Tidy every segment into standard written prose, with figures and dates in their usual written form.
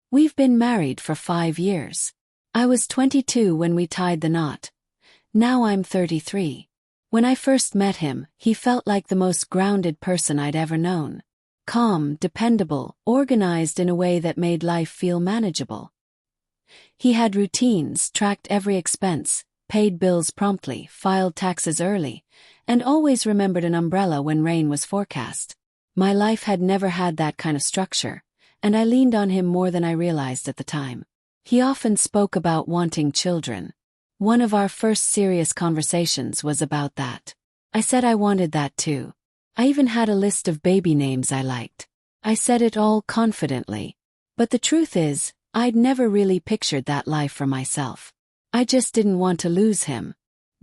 We've been married for 5 years. I was 22 when we tied the knot. Now I'm 33. When I first met him, he felt like the most grounded person I'd ever known. Calm, dependable, organized in a way that made life feel manageable. He had routines, tracked every expense, paid bills promptly, filed taxes early, and always remembered an umbrella when rain was forecast. My life had never had that kind of structure, and I leaned on him more than I realized at the time. He often spoke about wanting children. One of our first serious conversations was about that. I said I wanted that too. I even had a list of baby names I liked. I said it all confidently. But the truth is, I'd never really pictured that life for myself. I just didn't want to lose him.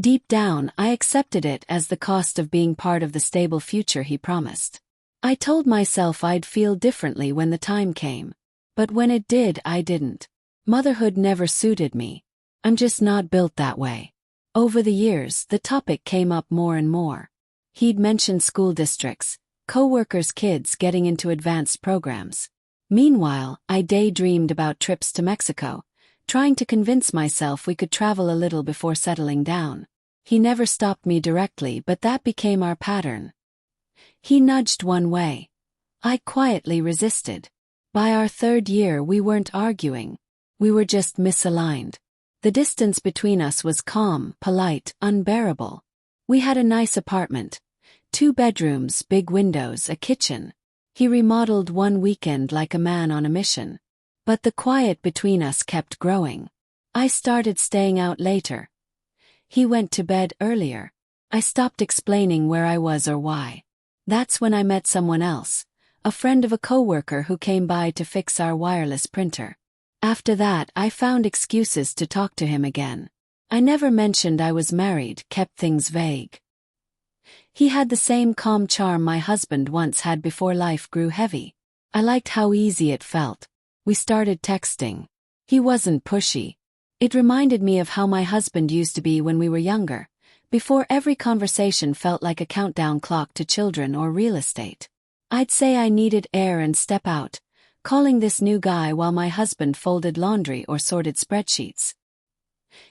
Deep down, I accepted it as the cost of being part of the stable future he promised. I told myself I'd feel differently when the time came. But when it did, I didn't. Motherhood never suited me. I'm just not built that way. Over the years, the topic came up more and more. He'd mentioned school districts, co-workers' kids getting into advanced programs. Meanwhile, I daydreamed about trips to Mexico, trying to convince myself we could travel a little before settling down. He never stopped me directly, but that became our pattern. He nudged one way. I quietly resisted. By our 3rd year, we weren't arguing. We were just misaligned. The distance between us was calm, polite, unbearable. We had a nice apartment. 2 bedrooms, big windows, a kitchen. He remodeled one weekend like a man on a mission. But the quiet between us kept growing. I started staying out later. He went to bed earlier. I stopped explaining where I was or why. That's when I met someone else, a friend of a coworker who came by to fix our wireless printer. After that, I found excuses to talk to him again. I never mentioned I was married, kept things vague. He had the same calm charm my husband once had before life grew heavy. I liked how easy it felt. We started texting. He wasn't pushy. It reminded me of how my husband used to be when we were younger, before every conversation felt like a countdown clock to children or real estate. I'd say I needed air and step out, calling this new guy while my husband folded laundry or sorted spreadsheets.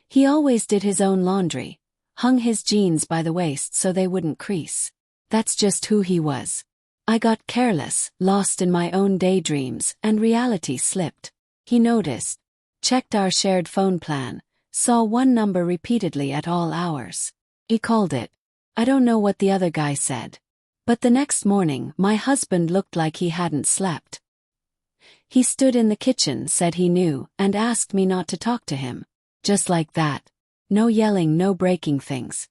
He always did his own laundry, hung his jeans by the waist so they wouldn't crease. That's just who he was. I got careless, lost in my own daydreams, and reality slipped. He noticed, checked our shared phone plan, saw one number repeatedly at all hours. He called it. I don't know what the other guy said. But the next morning, my husband looked like he hadn't slept. He stood in the kitchen, said he knew, and asked me not to talk to him. Just like that. No yelling, no breaking things.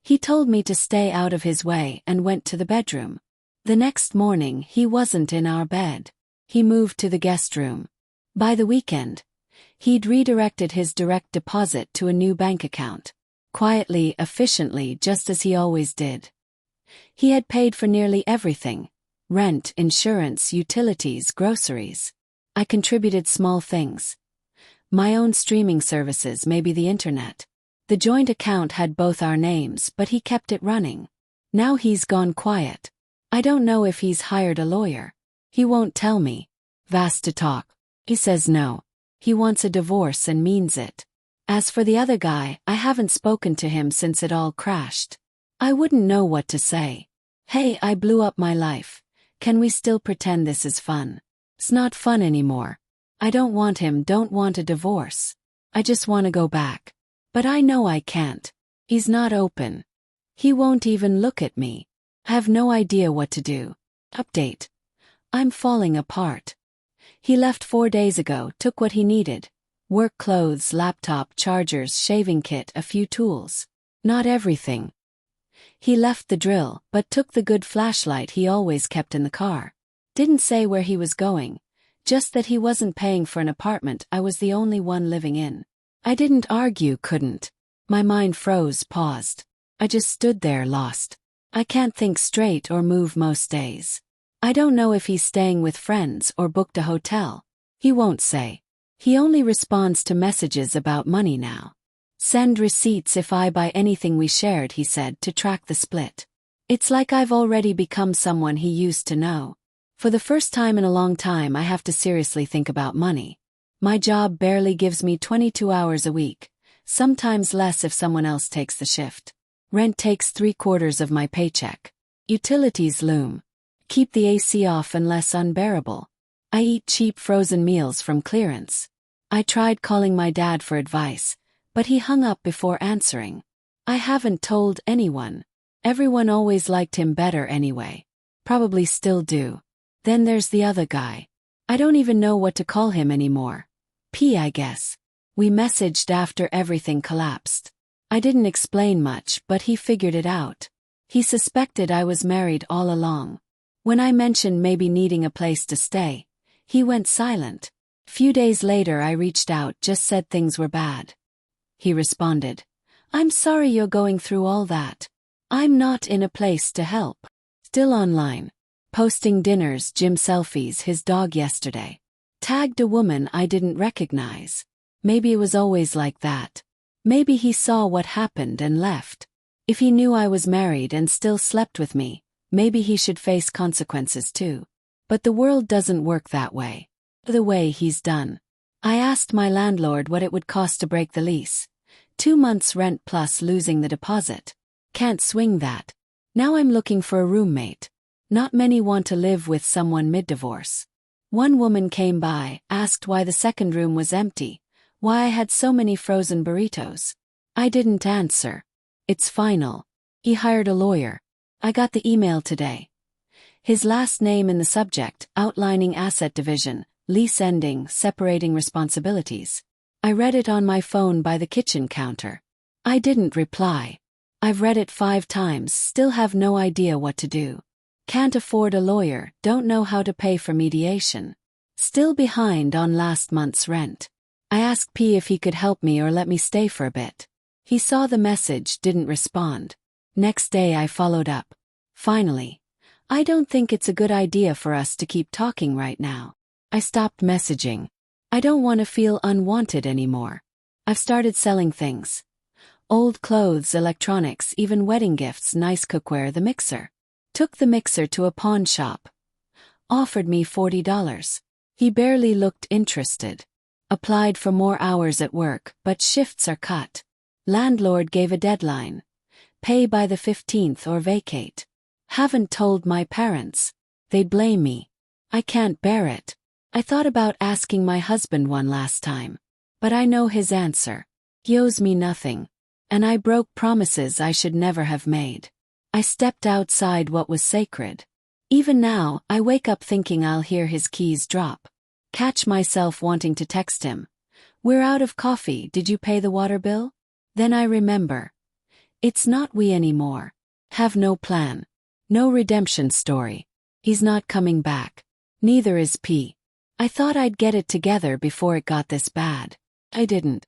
He told me to stay out of his way and went to the bedroom. The next morning, he wasn't in our bed. He moved to the guest room. By the weekend, he'd redirected his direct deposit to a new bank account. Quietly, efficiently, just as he always did. He had paid for nearly everything. Rent, insurance, utilities, groceries. I contributed small things. My own streaming services, maybe the internet. The joint account had both our names, but he kept it running. Now he's gone quiet. I don't know if he's hired a lawyer. He won't tell me. Vast to talk. He says no. He wants a divorce and means it. As for the other guy, I haven't spoken to him since it all crashed. I wouldn't know what to say. Hey, I blew up my life. Can we still pretend this is fun? It's not fun anymore. I don't want him, don't want a divorce. I just want to go back. But I know I can't. He's not open. He won't even look at me. I have no idea what to do. Update. I'm falling apart. He left 4 days ago, took what he needed. Work clothes, laptop, chargers, shaving kit, a few tools. Not everything. He left the drill, but took the good flashlight he always kept in the car. Didn't say where he was going. Just that he wasn't paying for an apartment I was the only one living in. I didn't argue, couldn't. My mind froze, paused. I just stood there lost. I can't think straight or move most days. I don't know if he's staying with friends or booked a hotel. He won't say. He only responds to messages about money now. Send receipts if I buy anything we shared, he said, to track the split. It's like I've already become someone he used to know. For the first time in a long time, I have to seriously think about money. My job barely gives me 22 hours a week, sometimes less if someone else takes the shift. Rent takes 3/4 of my paycheck. Utilities loom. Keep the AC off unless unbearable. I eat cheap frozen meals from clearance. I tried calling my dad for advice, but he hung up before answering. I haven't told anyone. Everyone always liked him better anyway. Probably still do. Then there's the other guy. I don't even know what to call him anymore. P, I guess. We messaged after everything collapsed. I didn't explain much, but he figured it out. He suspected I was married all along. When I mentioned maybe needing a place to stay, he went silent. Few days later I reached out, just said things were bad. He responded, "I'm sorry you're going through all that. I'm not in a place to help." Still online. Posting dinners, gym selfies, his dog yesterday. Tagged a woman I didn't recognize. Maybe it was always like that. Maybe he saw what happened and left. If he knew I was married and still slept with me, maybe he should face consequences too. But the world doesn't work that way. The way he's done. I asked my landlord what it would cost to break the lease. 2 months rent plus losing the deposit. Can't swing that. Now I'm looking for a roommate. Not many want to live with someone mid-divorce. One woman came by, asked why the second room was empty, why I had so many frozen burritos. I didn't answer. It's final. He hired a lawyer. I got the email today. His last name in the subject, outlining asset division, lease ending, separating responsibilities. I read it on my phone by the kitchen counter. I didn't reply. I've read it 5 times, still have no idea what to do. Can't afford a lawyer, don't know how to pay for mediation. Still behind on last month's rent. I asked P if he could help me or let me stay for a bit. He saw the message, didn't respond. Next day I followed up. Finally. I don't think it's a good idea for us to keep talking right now. I stopped messaging. I don't want to feel unwanted anymore. I've started selling things. Old clothes, electronics, even wedding gifts, nice cookware, the mixer. Took the mixer to a pawn shop. Offered me $40. He barely looked interested. Applied for more hours at work, but shifts are cut. Landlord gave a deadline. Pay by the 15th or vacate. Haven't told my parents. They'd blame me. I can't bear it. I thought about asking my husband one last time. But I know his answer. He owes me nothing. And I broke promises I should never have made. I stepped outside what was sacred. Even now, I wake up thinking I'll hear his keys drop. Catch myself wanting to text him. "We're out of coffee, did you pay the water bill?" Then I remember. It's not we anymore. Have no plan. No redemption story. He's not coming back. Neither is P. I thought I'd get it together before it got this bad. I didn't.